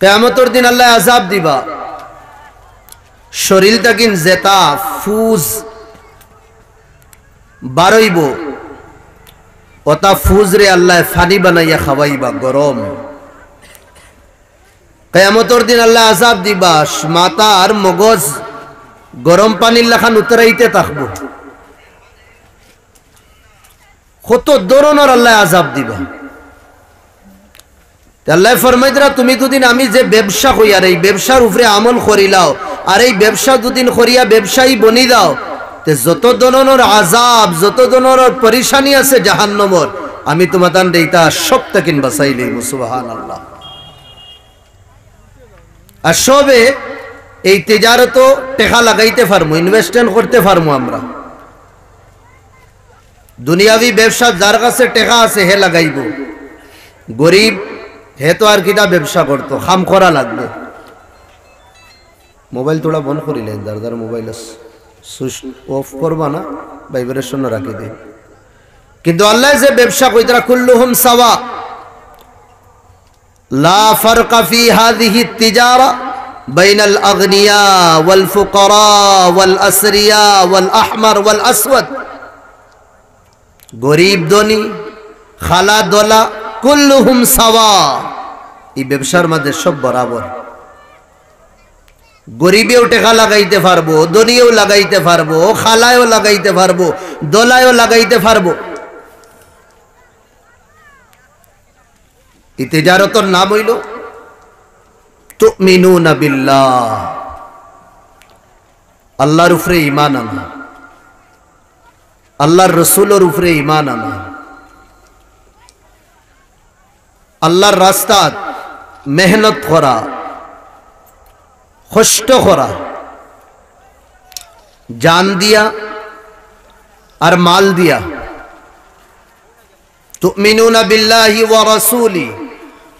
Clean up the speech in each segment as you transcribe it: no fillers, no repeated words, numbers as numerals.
কিয়ামতের দিন আল্লাহ আযাব দিবা শরীর তাকিন জেতা ফুজ বারইব ওটা ফুজ রে আল্লাহ ফানি বানাইয়া খাওয়াইবা গরম। কিয়ামতের দিন আল্লাহ আযাব দিবা মাথা আর মগজ গরম পানির লাখান উতরাইতে থাকবো। কত ধরনের আল্লাহ আযাব দিবা। আল্লাহ ফরমাইদরা তুমি দুদিন আমি যে ব্যবসা করি আর এই ব্যবসার উপরে আমল করিলাও আর এই ব্যবসা দুদিন করিয়া ব্যবসায়ী বনি দাও তে যত ধরনের আযাব যত ধরনের পরেশানি আছে জাহান্নামের আমি তোমাদের দেইতা সব তাকিন বাঁচাই লইব। সুবহানাল্লাহ। আর সবে এই তিজারত টাকা লাগাইতে পারবো ইনভেস্টমেন্ট করতে পারবো আমরা। দুনিয়াবি ব্যবসা যার কাছে টাকা আছে হে লাগাইব, গরিব হে তো আর কিটা ব্যবসা করতো খাম করা লাগবে। মোবাইল তোড়া বন্ধ করিলেন যার যার মোবাইল সুইচ অফ করবা না ভাইব্রেশন রাখি দে। কিন্তু আল্লাহ যে ব্যবসা কইতরা কুল্লুহুম সাওয়া লা ফারকা ফি হাযিহি তিজারা বাইনাল আগনিয়া ওয়াল ফুকারা ওয়াল আসরিয়া ওয়াল আহমার ওয়াল আসওয়াদ। গরিব ধনী খালা দোলা কুল্লুহুম সাওয়া, এই ব্যবসার মধ্যে সব বরাবর। গরিবেও টাকা লাগাইতে পারবো, ধনীও লাগাইতে পারবো, খালায়ও লাগাইতে পারবো, দোলায়ও লাগাইতে পারবো। এই তিজারতের নাম হইল তুমিনুনা বিল্লাহ, আল্লাহর উপরে ঈমান আনা, আল্লাহর রাসূলের উপরে ঈমান আনা, আল্লাহর রাস্তাত মেহনত করা, কষ্ট করা, জান দিয়া আর মাল দিয়া। তুমিনুনা বিল্লাহি ওয়া রাসূলি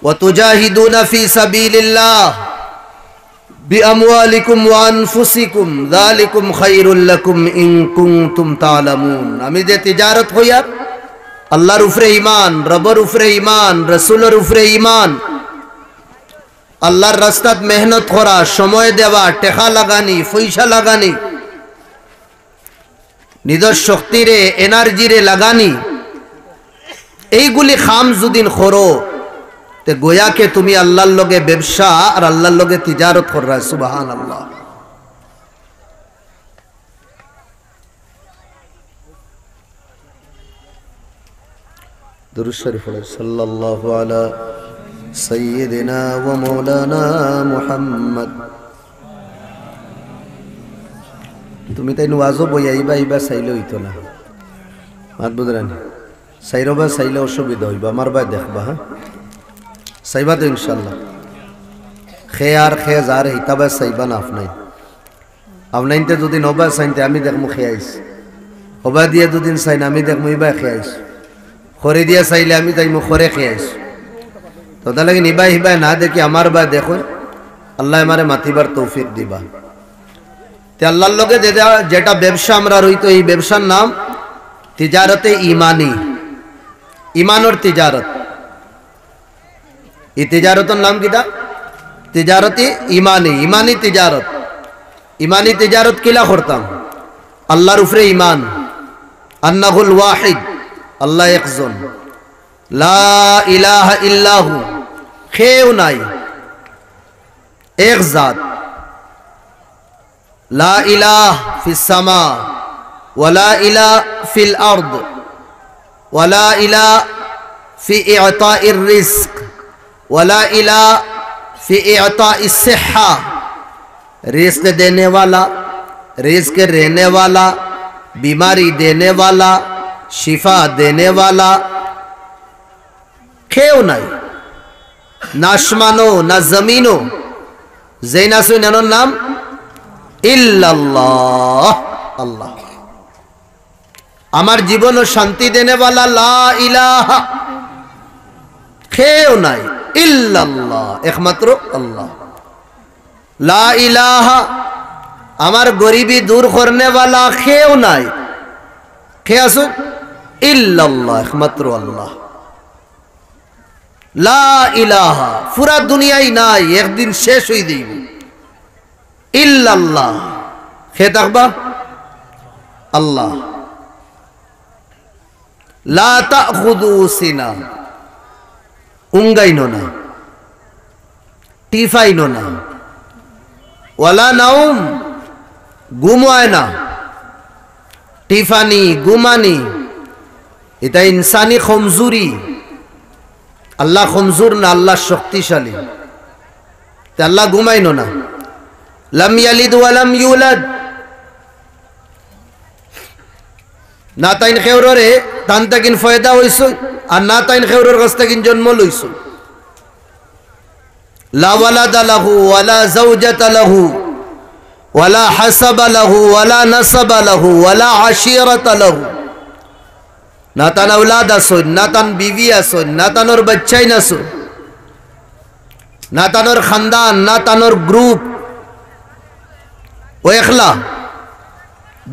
ওয়া তুজাহিদুনা ফি সাবিলিল্লাহ বিআমওয়ালিকুম ওয়া আনফুসিকুম যালিকুম খায়রুল লাকুম ইন কুনতুম তা'লামুন। আমি যে তিজারত হইয়া আল্লাহর উপরে ঈমান, রবের উপরে ঈমান, রাসূলের উপরে ঈমান, আল্লাহর রাস্তাত মেহনত করা, সময় দেওয়া, টাকা লাগানি, পয়সা লাগানি, নিজের শক্তিরে এনার্জিরে লাগানি, এইগুলি খাম যদিন করো তে গোয়াকে তুমি আল্লাহর লগে ব্যবসা আর আল্লাহর লগে তিজারত কররা। সুবহানাল্লাহ। দুরূদ শরীফ পড়ো সাল্লাল্লাহু আলা সাইয়্যিদিনা ওয়া মাওলানা মুহাম্মদ। তুমি তাই নওয়াজও বইয়াইবা ইবা চাইলে হইতো না, মাত বুঝলেন? চাইরবা চাইলে অসুবিধা হইবা, আমার বাই দেখবা। হ্যাঁ চাইবা তো ইনশাল্লাহ। খে আর খে যার হিতাবা চাইবা না আপনাই আপনাইতে যদি নবা চাইতে আমি দেখমু খে আইস, হবা দিয়ে দুদিন চাই না আমি দেখমু ইবা খে আইস, খরে দিয়া চাইলে আমি তাইমু খরে খে আইস। তো তাহলে নিবা হিবা না দেখি আমার বা দেখুন আল্লাহ আমারে মাতিবার তৌফিক দিবা। তে আল্লাহর লগে যেটা ব্যবসা আমরা রইতো এই ব্যবসার নাম তিজারতে ইমানি, ইমানর তিজারত। এই তিজারতের নাম কিটা? তিজারতে ইমানি, ইমানি তিজারত। ইমানি তিজারত কিলা করতাম? আল্লাহর উপরে ইমান, আন্নাহুল ওয়াহিদ, আল্লাহ একজন, লা ইলাহা ইল্লাহু, কেউ নাই, এক জাত, লা ইলাহ ফিস সামা ওয়ালা ইলাহ ফিল আরদ ওয়ালা ইলাহ ফি ইতাইর রিজক ওয়ালা ইলাহ ফি इअताइस सिहा। रिस्क देने वाला, रिस्क रहने वाला, बीमारी देने वाला, शिफा देने वाला केउ নাই, না আসমানো না জমিনো, যেই না শুনেন নাম ইল্লাল্লাহ, আল্লাহ। আমার জীবন শান্তি দেনে वाला লা ইলাহা, কেউ নাই ইল্লাল্লাহ, একমাত্র আল্লাহ। লা ইলাহা, আমার গরিবী দূর করনে वाला কেউ নাই, কে আছে? ইল্লাল্লাহ, একমাত্র আল্লাহ। লা ইলাহা পুরা দুনিয়ায় নাই, একদিন শেষ হয়ে যাইব। ইল্লাল্লাহ কে থাকবা? আল্লাহ। লা তাখুযু সিনা উঙ্গাইনো না, টিফাইনো না, ওয়ালা নাউম ঘুমায় না। টিফানি ঘুমানি এটা ইনসানি কমজুরি। আল্লাহ কমজোর না, আল্লাহ শক্তিশালী। আল্লাহ ঘুমাইনো না। লাম ইয়ালিদ ওয়া লাম ইউলাদ, না তাইন খেউররে তান তাকিন ফয়দা হইছ আর না তাইন খেউরর কাছ তাকিন জন্ম লইছ। লা ওয়ালাদা লাহু ওয়ালা যাওজাতা লাহু ওয়ালা হাসাবা লাহু ওয়ালা নাসাবা লাহু ওয়ালা আশিরাতা লাহু। না তান আওলাদ আসো, না তান বিবি আসো, না তানোর বাচ্চাই নাসো, না তানোর খানদান, না তানোর গ্রুপ। ও একলা,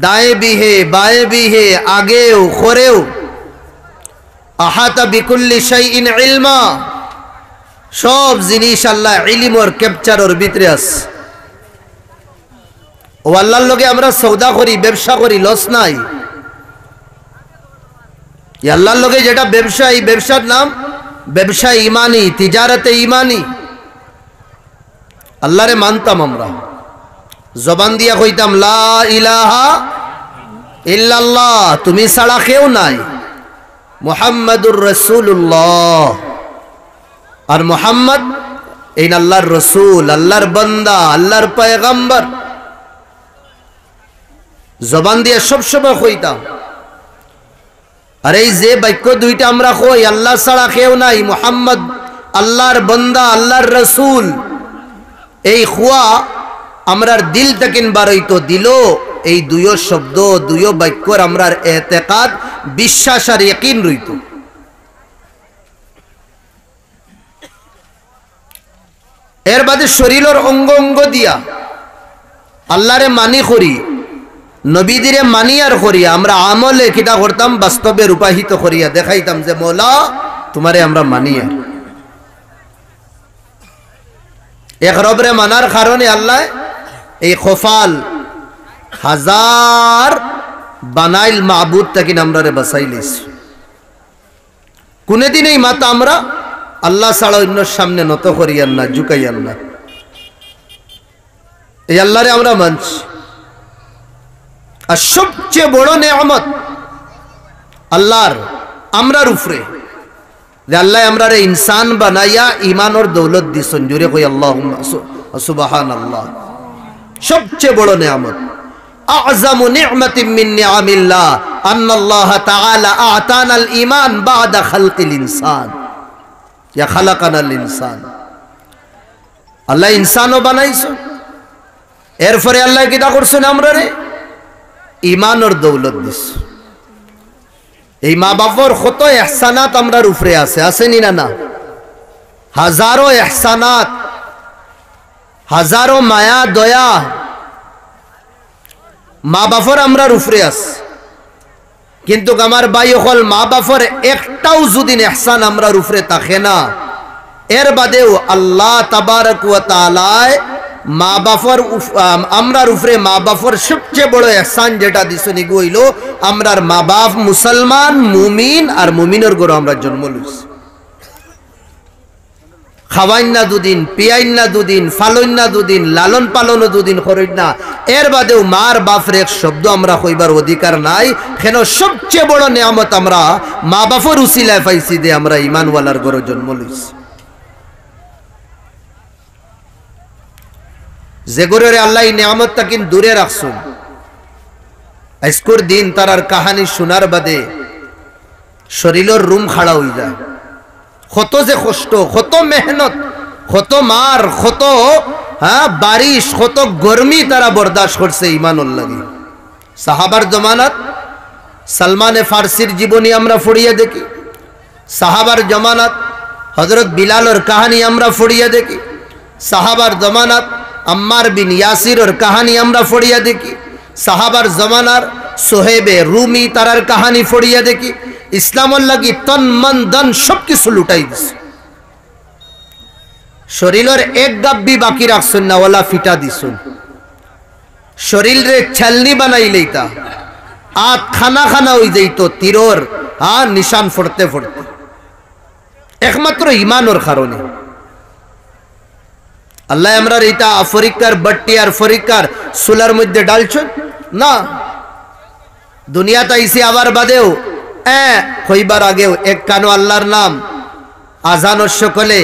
दाएं भी है बाएं भी है आगे खोरे अहाता बिकुल्ली शैइन इल्मा। सब जिनिस अल्लाह इल्म और कैप्चार और भितरे आछे। ও আল্লাহর লগে আমরা সওদা করি, ব্যবসা করি, লস নাই। এই আল্লাহর লগে যেটা ব্যবসা, এই ব্যবসার নাম ব্যবসা ইমানি, তিজারতে ইমানি। আল্লাহরে মানতাম আমরা, জবান দিয়া কইতাম লা ইলাহা ইল্লাল্লাহ, তুমি ছাড়া কেউ নাই, মুহাম্মাদুর রাসূলুল্লাহ। আর মুহাম্মদ এই আল্লাহর রসুল, আল্লাহর বান্দা, আল্লাহর পয়গম্বর। জবান দিয়ে সবসময় কইতাম। আর এই যে বাক্য দুইটা আমরা কই, আল্লাহ ছাড়া কেউ নাই, মুহাম্মদ আল্লাহর বান্দা, আল্লাহর রসুল, এই খুয়া আমরার দিল তাকিন বারইতো দিল। এই দুইও শব্দ, দুইও বাক্যর আমরার এতেকাদ, বিশ্বাস আর ইয়াকিন রইত। এর বাদে শরীরের অঙ্গ অঙ্গ দিয়া আল্লাহরে মানি করি, নবীদিরে মানি আর করি। আমরা আমলে কিটা করতাম, বাস্তবে রূপাহিত করিয়া দেখাইতাম যে মৌলা তোমারে আমরা মানি। আর এক রবরে মানার কারণে আল্লাহ এই খফাল হাজার বানাইল মাবুদ তাকিন আমরা রে বাসাইলিস। কোনদিন এই মাতা আমরা আল্লাহ ছাড়া অন্যর সামনে নত করিয়ান না, ঝুঁকাইয়ান না। এই আল্লাহরে আমরা মানছি। আর সবচেয়ে বড় নেয়ামত আল্লাহর আমরার উপরে যে আল্লাহ আমরারে ইনসান বানাইয়া ঈমান আর দৌলত দিছেন। জোরে কই আল্লাহুম্মা সুবহানাল্লাহ। সবচেয়ে বড় নেয়ামত, আযমু নি'মাতিন মিন নি'ামিল্লাহ আন্নাল্লাহ তাআলা আ'তানাল ঈমান বা'দা খালকিল ইনসান। ইয়া খালাকানাল ইনসান, আল্লাহ ইনসানও বানাইছে, এরপরে আল্লাহ কিটা করছেন আমরারে ঈমান আর দৌলত দিছে। এই মা বাবার কত ইহসানাত আমরার উপরে আছে, আসেনি না? না, হাজারো ইহসানাত, হাজারো মায়া দয়া মা বাবার আমরার উপরে আছে। কিন্তু আমার ভাই হল মা বাবার একটাও যদি ইহসান আমরার উপরে থাকে না, এর বাদেও আল্লাহ তাবারক ওয়া তাআলা মা বাবার আমরার উপরে মা বাবার সবচেয়ে বড় ইহসান যেটা দিছেন এগো হইল আমরার মা বাপ মুসলমান, মুমিন আর মুমিনের ঘরে আমরা জন্ম লইছি। খাওয়াইন না দুদিন, পিয়াইন না দুদিন, ফালইন না দুদিন, লালন পালনও দুদিন করেন না, এর বাদেও মার বাপের এক শব্দ আমরা কইবার অধিকার নাই। কেন? সবচেয়ে বড় নিয়ামত আমরা মা বাপের উসিলায় পাইছি যে আমরা ঈমানওয়ালার ঘরে জন্ম লইছি। যে গরের আল্লাহ নিয়ামতটা কিন্তু দূরে রাখছুন, আজকের দিন তারার কাহানি শোনার বাদে শরীরের রুম খাড়া হয়ে যায়। কত যে কষ্ট, কত মেহনত, কত মার, কত বারিশ, কত গরমি তারা বরদাস্ত করছে ঈমানুল লাগি। সাহাবার জমানাত সালমানে ফার্সির জীবনী আমরা পড়িয়া দেখি, সাহাবার জমানাত হযরত বিলালের কাহানি আমরা পড়িয়া দেখি, সাহাবার জমানাত আম্মার বিন ইয়াসিরের কাহানি আমরা পড়িয়া দেখি, সাহাবার জমানার সোহেবে রুমি তারার কাহানি পড়িয়া দেখি। ইসলামের লাগি তন মন ধন সব কিছু লুটাই দিছে। শরীরের এক গাব্বি বাকি রাখছুন না, ওলা ফিটা দিছুন। শরীরে ছালনি বানাইলেই তা আত খানা খানা হয়ে যাইত তীরর নিশান ফোড়তে ফোড়তে, একমাত্র ইমানোর কারণে। আল্লাহ আমরা এইটা আফরিকার বাট্টি আর ফরিকার সুলার মধ্যে ডালছেন না। দুনিয়াতে আইসি আবার বাদেও হইবার আগেও এক কানো আল্লাহর নাম আজানোর সকলে,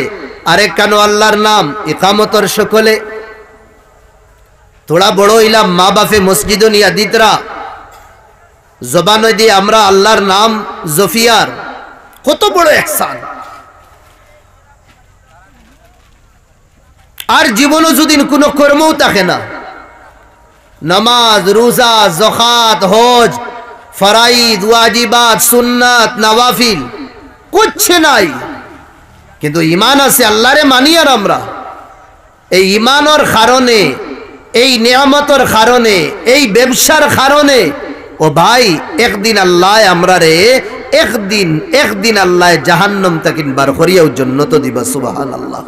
আরেক কানো আল্লাহর নাম ইকামতর সকলে। থোড়া বড় হইলাম মা বাপে মসজিদ নিয়া দিতরা জবান দিয়ে আমরা আল্লাহর নাম জফিয়ার, কত বড় একসান। আর জীবনও যদি কোনো কর্মও থাকে না, নামাজ রোজা যাকাত হজ ফরাইদ ওয়াজিবাত সুন্নাত নওয়াফিল কুছ নাই, কিন্তু ঈমান আছে, আল্লাহরে মানি। আর আমরা এই ঈমানের কারণে, এই নিয়ামতের কারণে, এই ব্যবসার কারণে ও ভাই একদিন আল্লাহ আমরা রে একদিন আল্লাহ জাহান্নাম থেকে বার করিয়াও জান্নাত দিবা। সুবহানাল্লাহ।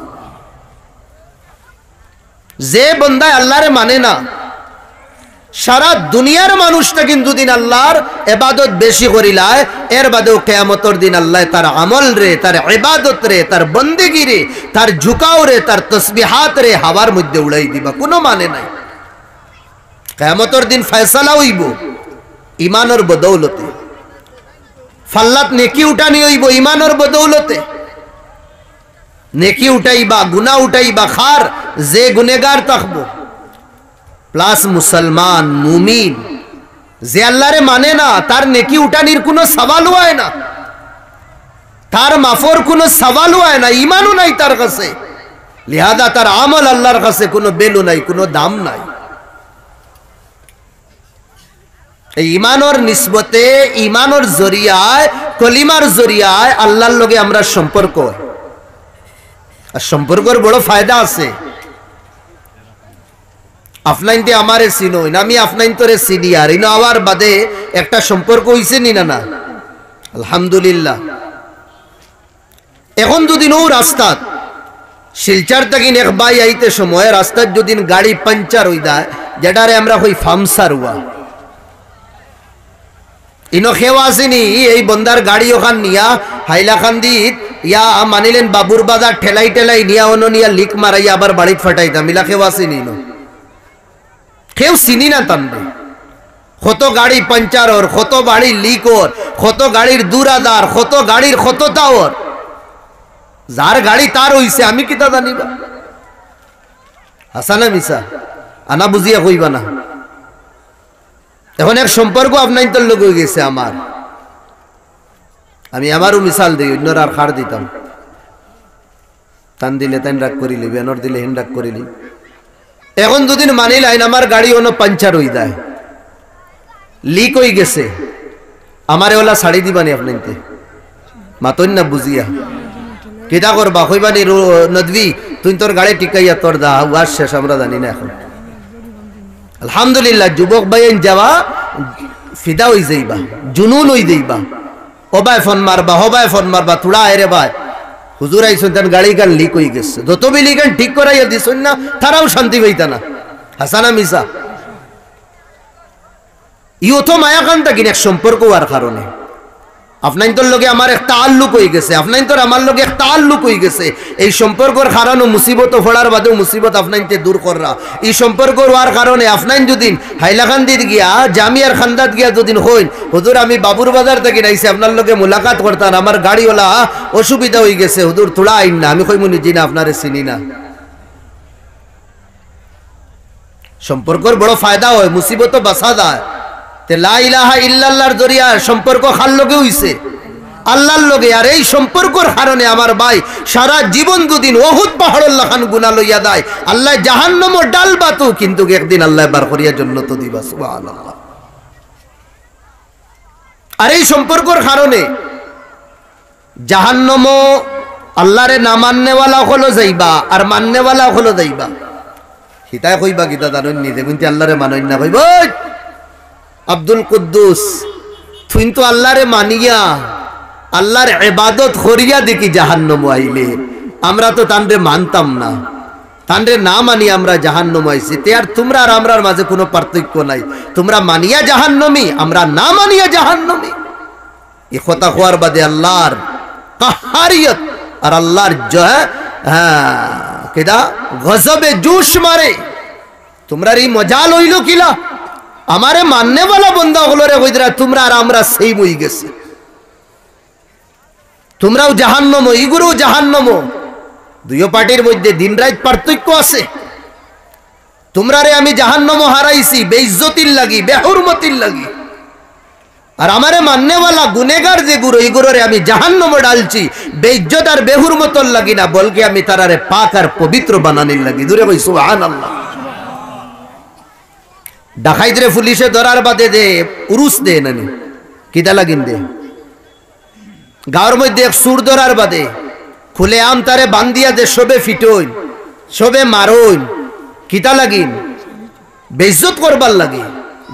যে বান্দা আল্লাহরে মানে না, সারা দুনিয়ার মানুষটা কিন্তু দিন আল্লাহর ইবাদত বেশি করিলায়, এর বাদেও কিয়ামতের দিন আল্লাহ তার আমল রে, তার ইবাদত রে, তার বন্দেগী রে, তার ঝুকাও রে, তার তসবিহাত রে হাওয়ার মধ্যে উড়াই দিবা, কোনো মানে নাই। কিয়ামতের দিন ফয়সালা হইব ঈমানের বদৌলতে, ফাল্লাত নেকি উঠানি হইব ঈমানের বদৌলতে। নেকি উঠাইবা, গুনাহ উঠাইবা, খার যে গুনেগার থাকবো প্লাস মুসলমান মুমিন যে আল্লাহরে মানে না, তার নেকি উঠানির কোনো সওয়াল হয় না, তার মাফর কোনো সওয়াল হয় না, ঈমানও নাই তার কাছে, লিহাজা তার আমল আল্লাহর কাছে কোনো বেলু নাই, কোনো দাম নাই। এই ঈমানের নিসবতে, ঈমানের জরিয়ায়, কলিমার জরিয়ায় আল্লাহর লগে আমরা সম্পর্ক, আর সম্পর্কের বড় ফায়দা আছে। আপনাইনতে আমারে চিনো না, আমি আপনাইন তোরে চিনি, আর ইনো আবার বাদে একটা সম্পর্ক হইছে নি না? না, আলহামদুলিল্লাহ। এখন দুদিন ও রাস্তাত শিলচার থেকে এক বাই আইতে সময় রাস্তার দুদিন গাড়ি পাঞ্চার হই যায়, যেটারে আমরা হই ফামসার হুয়া। ইনো খেওয়া আসেনি এই বন্দার গাড়ি ওখান নিয়া হাইলাকান্দিত ইয়া মানিলেন বাবুর বাজার ঠেলাই ঠেলাই নিয়া অন্য নিয়া লিক মারাইয়া আবার বাড়িত ফাটাইতাম, ইলা খেওয়া আসেনি। ইনো কেউ চিনি না টানবে, কত গাড়ি পাঞ্চার ওর, কত গাড়ির লিক ওর, কত গাড়ির দুরাদার, কত গাড়ির কতটা ওর। যার গাড়ি তার হইছে, আমি কিতা জানিবা? হাসানা মিসা আনা বুঝিয়া কইবা না। এখন এক সম্পর্ক আপনার তোর লোক হয়ে গেছে আমার, আমি আমারও মিসাল দিই, অন্যর আর খার দিতাম। টান দিলে তাই রাগ করিলি, বেনর দিলে হেন রাগ করিলি। এখন দুদিন মানিলাইন আমার গাড়ি অন্য পাঞ্চার হয়ে যায়, লিক হয়ে গেছে, আমারে ওলা শাড়ি দিবানি আপনাইতে মাতন না বুঝিয়া কিতা করবা? কইবানি নদী তুই তোর গাড়ি টিকাইয়া তোর দা ওয়ার শেষ, আমরা জানি না এখন। আলহামদুলিল্লাহ যুবক ভাইন যাওয়া ফিদা হয়ে যাইবা, জুনুন হয়ে যাইবা, হবায় ফোন মারবা, হবায় ফোন মারবা, তুড়া আরে ভাই হুজুর আইসুন তার গাড়ি গান লিক হয়ে গেছে, যত বিলি গান ঠিক করাইয়া দিছুন না, তারাও শান্তি পাইতা না। হাসানা মিসা ইও তো মায়া কান্তা কিনে এক সম্পর্ক হওয়ার কারণে। আপনার তোর লগে আমার এক তাল্লুক হয়ে গেছে, আপনার তোর আমার লগে এক তাল্লুক হয়ে গেছে। এই সম্পর্কের কারণে মুসিবত ফোড়ার বাদেও মুসিবত আপনাইতে দূর করা। এই সম্পর্ক হওয়ার কারণে আপনার যদি হাইলাকান্দির গিয়া জামিয়ার খান্দাত গিয়া যদি হইন হুজুর আমি বাবুর বাজার থেকে নাইছি আপনার লগে মুলাকাত করতাম, আমার গাড়িওয়ালা অসুবিধা হয়ে গেছে, হুজুর তোলা আইন না, আমি কইমু জি না আপনারে চিনি না। সম্পর্কের বড় ফায়দা হয়, মুসিবত বাঁচা যায়। লা ইলাহা ইল্লাল্লাহর জরিয়া সম্পর্ক খার লগে হইছে আল্লাহর লগে, আর এই সম্পর্কের কারণে আমার ভাই সারা জীবন দুদিন ওহুদ পাহাড়ের লাখান গুনাহ লইয়া দেয়, আল্লাহ জাহান্নামও ডালবা তো, কিন্তু একদিন আল্লাহ বার করিয়া জান্নাত দিবা। সুবহানাল্লাহ। আর এই সম্পর্কের কারণে জাহান্নামও আল্লাহরে না মাননেওয়ালা হলো যাইবা, আর মাননেওয়ালা হলো যাইবা। হিতায় কইবা গীতা জানেন নিজে কিন্তু আল্লাহরে মানেন না। ভাই ভাই আব্দুল কুদ্দুস তুই তো আল্লাহরে মানিয়া আল্লাহর ইবাদত করিয়া দেখি জাহান্নাম আইলে, আমরা তো তানরে মানতাম না, তানরে না মানি আমরা জাহান্নাম আইছি। তে আর তোমরা আর আমরার মাঝে কোনো পার্থক্য নাই। তোমরা মানিয়া জাহান্নামী, আমরা না মানিয়া জাহান্নামী। এই কথা হওয়ার বাদে আল্লাহর কাহারিয়ত আর আল্লাহর কেদা গজবে জুশ মারে। তোমরা এই মজা লইল কিলা? আমারে মাননে वाला বন্দা হলরে কইদরা তোমরা আর আমরা সেই বই গেছে। তোমরাও জাহান্নাম, ইগুরো জাহান্নাম। দুইও পার্টির মধ্যে দিন রাত পার্থক্য আছে। তোমরারে আমি জাহান্নাম হারাইছি বেইজ্জতির লাগি, বেহুরমতির লাগি। আর আমারে মাননে वाला গুনেগার যে গুরু, ইগুরোরে আমি জাহান্নামে ডালছি বেইজ্জত আর বেহুরমতর লাগি না, বলকে আমি তারারে পাক আর পবিত্র বানানির লাগি। দূরে কই সুবহানাল্লাহ। ডাকাইতরে পুলিশে ধরার বাদে দে উরুস দে নানি কিতা লাগিন দে। গাঁর মধ্যে এক সুর ধরার বাদে খুলে আম তারে বান্দিয়া দে, সবে ফিটইন, সবে মারইন, কিতা লাগিন বেইজ্জত করবার লাগে।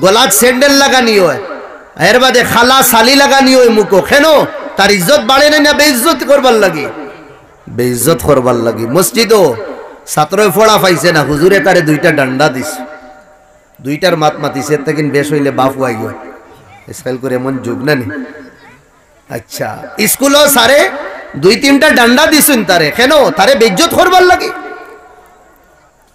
গলাত স্যান্ডেল লাগানি হয়, এর বাদে খালা সালি লাগানি হয় মুখো। কেন? তার ইজ্জত বাড়ে না বেইজ্জত করবার লাগে, বেইজ্জত করবার লাগে। মসজিদও ছাত্রই ফোড়া পাইছে না, হুজুরে তারে দুইটা ডান্ডা দিছে, দুইটার মাত মাতিছে। তখন বেশ হইলে বাপ আই স্টাইল করে এমন যুগ না নি। আচ্ছা, স্কুলও সারে দুই তিনটা ডান্ডা দিছুন তারে। কেন? তারে বেইজ্জত করবার লাগে,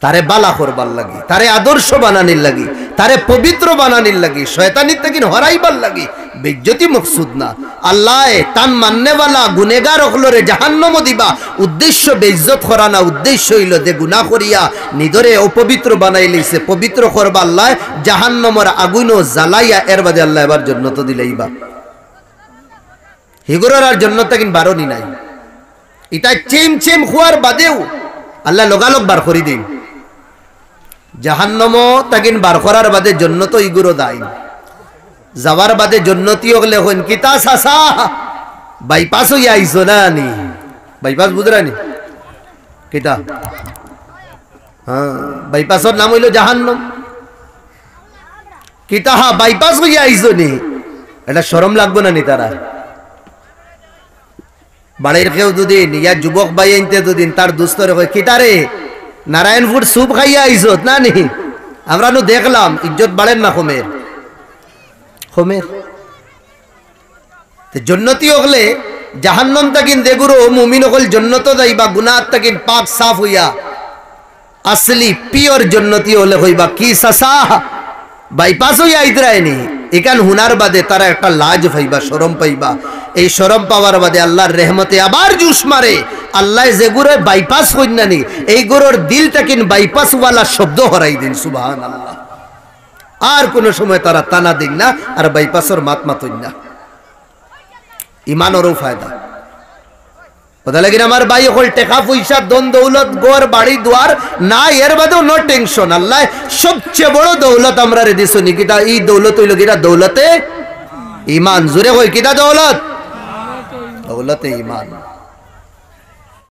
তারে বালা করবার লাগে, তারে আদর্শ বানানির লাগি, তারে পবিত্র বানানির লাগি, শয়তানির থেকে হরাইবার লাগি। বেইজ্জতি মকসুদ না। আল্লাহ তান মাননে वाला গুনেগার হলরে জাহান্নাম দিবা, উদ্দেশ্য বেইজ্জত করা না। উদ্দেশ্য হইল যে গুনাহ করিয়া নিদরে অপবিত্র বানাই লইছে, পবিত্র করবা আল্লাহ জাহান্নামের আগুনও জ্বালাইয়া এর বাদে আল্লাহ এবার জান্নাত দিলেইবা। হিগুরার আর জান্নাত কিন বারণই নাই। এটা চেম চেম খোয়ার বাদেও আল্লাহ লগালগ বার করি দিন। জাহান্নামও তাকিন বার করার বাদে জান্নাত ইগুরো দাই যাওয়ার বাদে জান্নাতি হলে হইন কিতা সাসা বাইপাস হইয়া আইছো না নি। বাইপাস বুঝরানি কিতা? হ্যাঁ, বাইপাসের নাম হইল জাহান্নাম। কিতা? হা, বাইপাস হইয়া আইছো নি। এটা শরম লাগবো না নি? তারা বাড়ির কেউ দুদিন ইয়া যুবক ভাই আনতে দুদিন তার দুস্তরে কয় কিতারে নারায়ণপুর সুপ খাইয়া আইছত না নি? আমরা নু দেখলাম ইজ্জত বাড়েন না কমের কমের। জন্নতি হলে জাহান্নাম তাকিন দেগুরো মুমিন হল জন্নত যাইবা, গুনাহ তাকিন পাক সাফ হইয়া আসলি পিওর জন্নতি হলে হইবা। কি সাসা বাইপাস হইয়া আইতরায়নি এখান হুনার বাদে তারা একটা লাজ পাইবা, শরম পাইবা। এই শরম পাওয়ার বাদে আল্লাহর রহমতে আবার জুস মারে। আল্লাহ যে গুরো বাইপাস হইনানি এই গুরোর দিল তাকিন বাইপাস ওয়ালা শব্দ হরাই দিন। সুবহানাল্লাহ। আর কোন সময় তারা টানা দিন না, আর বাইপাসের মাত মাতইন না। ইমানেরও ফায়দা কথা লাগে আমার ভাই হল টাকা পয়সা দন দৌলত গোর বাড়ি দুয়ার না, এর বাদেও নো টেনশন। আল্লাহ সবচেয়ে বড় দৌলত আমরা রে দিছো নি কিটা? এই দৌলত হইল কিটা? দৌলতে ইমান। জোরে কই কিটা? দৌলত, দৌলতে ইমান।